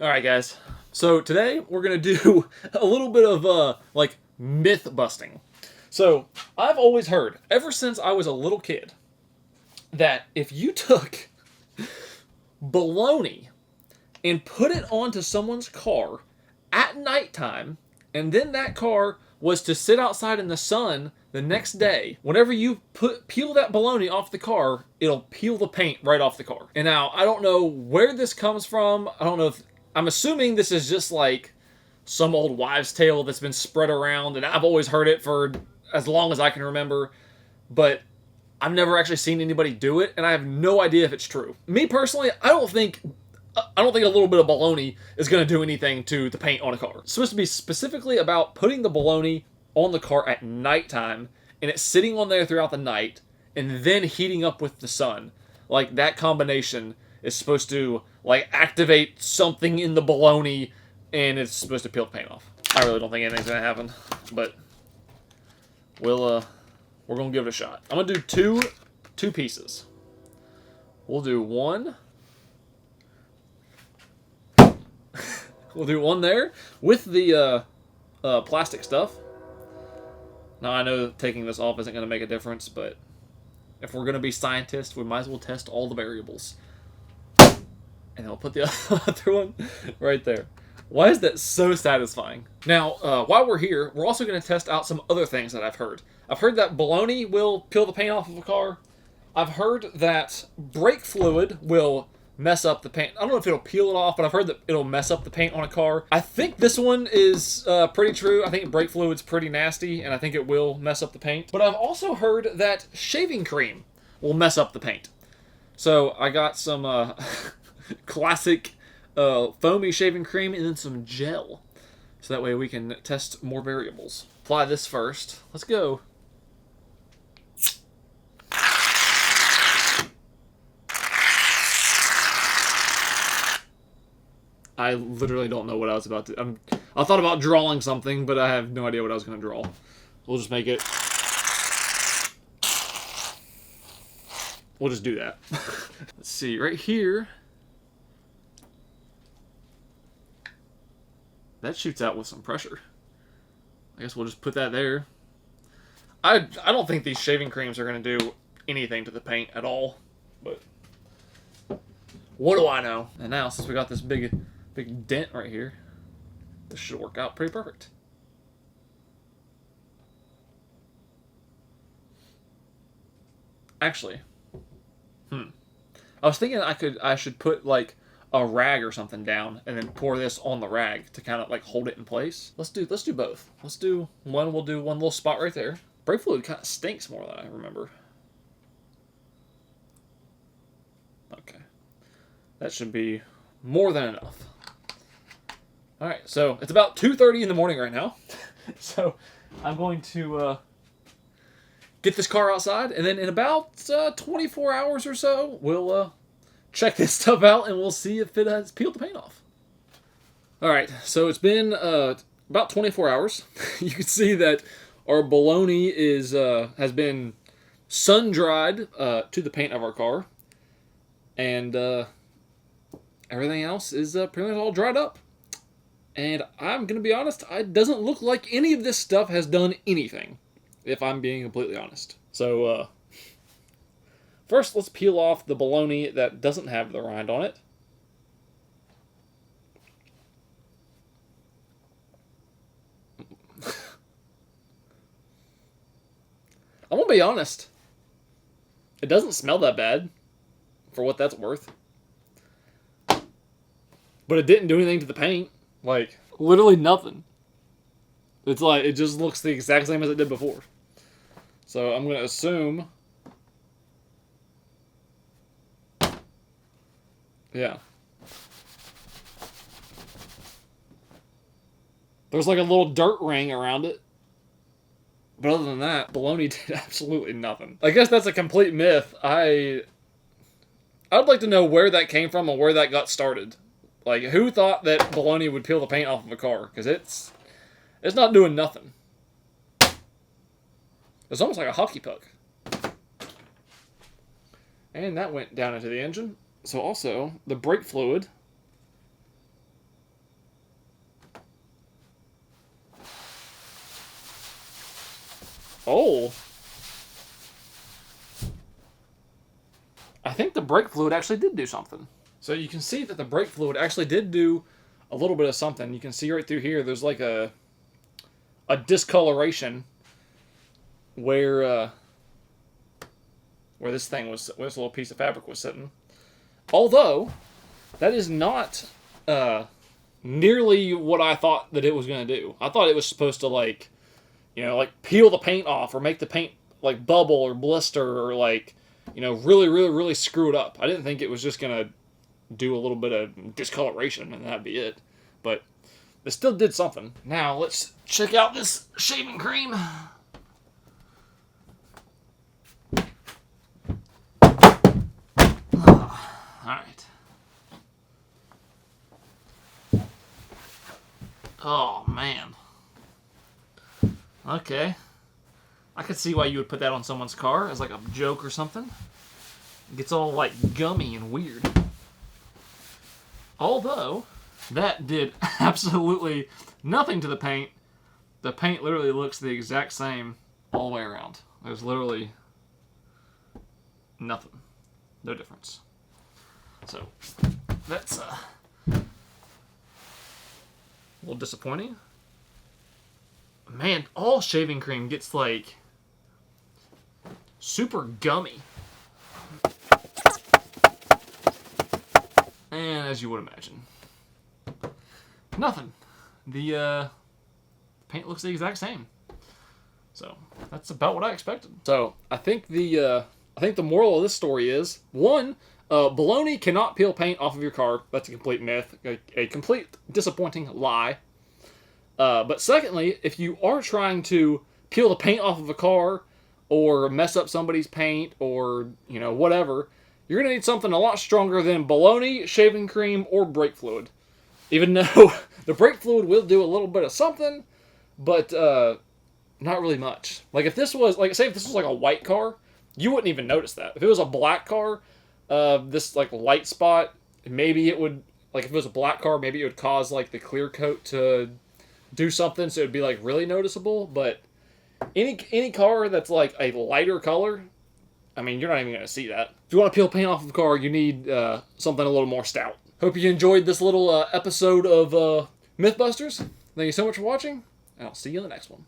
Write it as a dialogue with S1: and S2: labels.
S1: Alright guys, so today we're going to do a little bit of like myth busting. So I've always heard, ever since I was a little kid, that if you took bologna and put it onto someone's car at nighttime, and then that car was to sit outside in the sun the next day, whenever you peel that bologna off the car, it'll peel the paint right off the car. And now, I don't know where this comes from. I don't know if... I'm assuming this is just like some old wives' tale that's been spread around, and I've always heard it for as long as I can remember, but I've never actually seen anybody do it, and I have no idea if it's true. Me personally, I don't think a little bit of bologna is going to do anything to the paint on a car. It's supposed to be specifically about putting the bologna on the car at nighttime, and it's sitting on there throughout the night, and then heating up with the sun. Like, that combination is supposed to, like, activate something in the bologna, and it's supposed to peel the paint off. I really don't think anything's going to happen, but we're going to give it a shot. I'm going to do two pieces. We'll do one. We'll do one there with the plastic stuff. Now, I know taking this off isn't going to make a difference, but if we're going to be scientists, we might as well test all the variables. And I'll put the other one right there. Why is that so satisfying? Now, while we're here, we're also going to test out some other things that I've heard. I've heard that bologna will peel the paint off of a car. I've heard that brake fluid will mess up the paint. I don't know if it'll peel it off, but I've heard that it'll mess up the paint on a car. I think this one is pretty true. I think brake fluid's pretty nasty, and I think it will mess up the paint. But I've also heard that shaving cream will mess up the paint. So I got some classic foamy shaving cream and then some gel. So that way we can test more variables. Apply this first. Let's go. I literally don't know what I was about to... I thought about drawing something, but I have no idea what I was going to draw. We'll just make it... We'll just do that. Let's see, right here... That shoots out with some pressure. I guess we'll just put that there. I don't think these shaving creams are going to do anything to the paint at all, but... What do I know? And now, since we got this big dent right here, this should work out pretty perfect. Actually, I was thinking I should put like a rag or something down and then pour this on the rag to kind of like hold it in place. Let's do both. Let's do one. We'll do one little spot right there. Brake fluid kind of stinks more than I remember. Okay, that should be more than enough. All right, so it's about 2:30 in the morning right now. So I'm going to get this car outside, and then in about 24 hours or so, we'll check this stuff out, and we'll see if it has peeled the paint off. All right, so it's been about 24 hours. You can see that our bologna has been sun-dried to the paint of our car, and everything else is pretty much all dried up. And I'm going to be honest, it doesn't look like any of this stuff has done anything, if I'm being completely honest. So, first, let's peel off the bologna that doesn't have the rind on it. I'm going to be honest. It doesn't smell that bad, for what that's worth. But it didn't do anything to the paint. Like, literally nothing. It's like, it just looks the exact same as it did before. So I'm going to assume... Yeah. There's like a little dirt ring around it. But other than that, bologna did absolutely nothing. I guess that's a complete myth. I'd like to know where that came from and where that got started. Like, who thought that bologna would peel the paint off of a car? Because it's not doing nothing. It's almost like a hockey puck. And that went down into the engine. So also, the brake fluid Oh. I think the brake fluid actually did do something. So you can see that the brake fluid actually did do a little bit of something. You can see right through here, there's like a discoloration where this thing was, where this little piece of fabric was sitting. Although, that is not nearly what I thought that it was going to do. I thought it was supposed to, like, you know, like peel the paint off or make the paint like bubble or blister or like, you know, really, really, really screw it up. I didn't think it was just going to do a little bit of discoloration and that'd be it. But it still did something. Now, let's check out this shaving cream. Alright. Oh, man. Okay. I could see why you would put that on someone's car as like a joke or something. It gets all like gummy and weird. Although, that did absolutely nothing to the paint. The paint literally looks the exact same all the way around. There's literally nothing. No difference. So, that's a little disappointing. Man, all shaving cream gets like super gummy. And as you would imagine, nothing. The paint looks the exact same. So that's about what I expected. So I think the moral of this story is, one, Bologna cannot peel paint off of your car. That's a complete myth, a complete disappointing lie. But secondly, if you are trying to peel the paint off of a car or mess up somebody's paint or, you know, whatever, you're going to need something a lot stronger than Bologna, shaving cream, or brake fluid. Even though the brake fluid will do a little bit of something, but not really much. Like if this was, like say if this was like a white car, you wouldn't even notice that. If it was a black car, this like light spot, maybe it would, like if it was a black car, maybe it would cause like the clear coat to do something so it'd be like really noticeable. But any car that's like a lighter color, I mean, you're not even going to see that. If you want to peel paint off of a car, you need something a little more stout. Hope you enjoyed this little episode of Mythbusters. Thank you so much for watching, and I'll see you in the next one.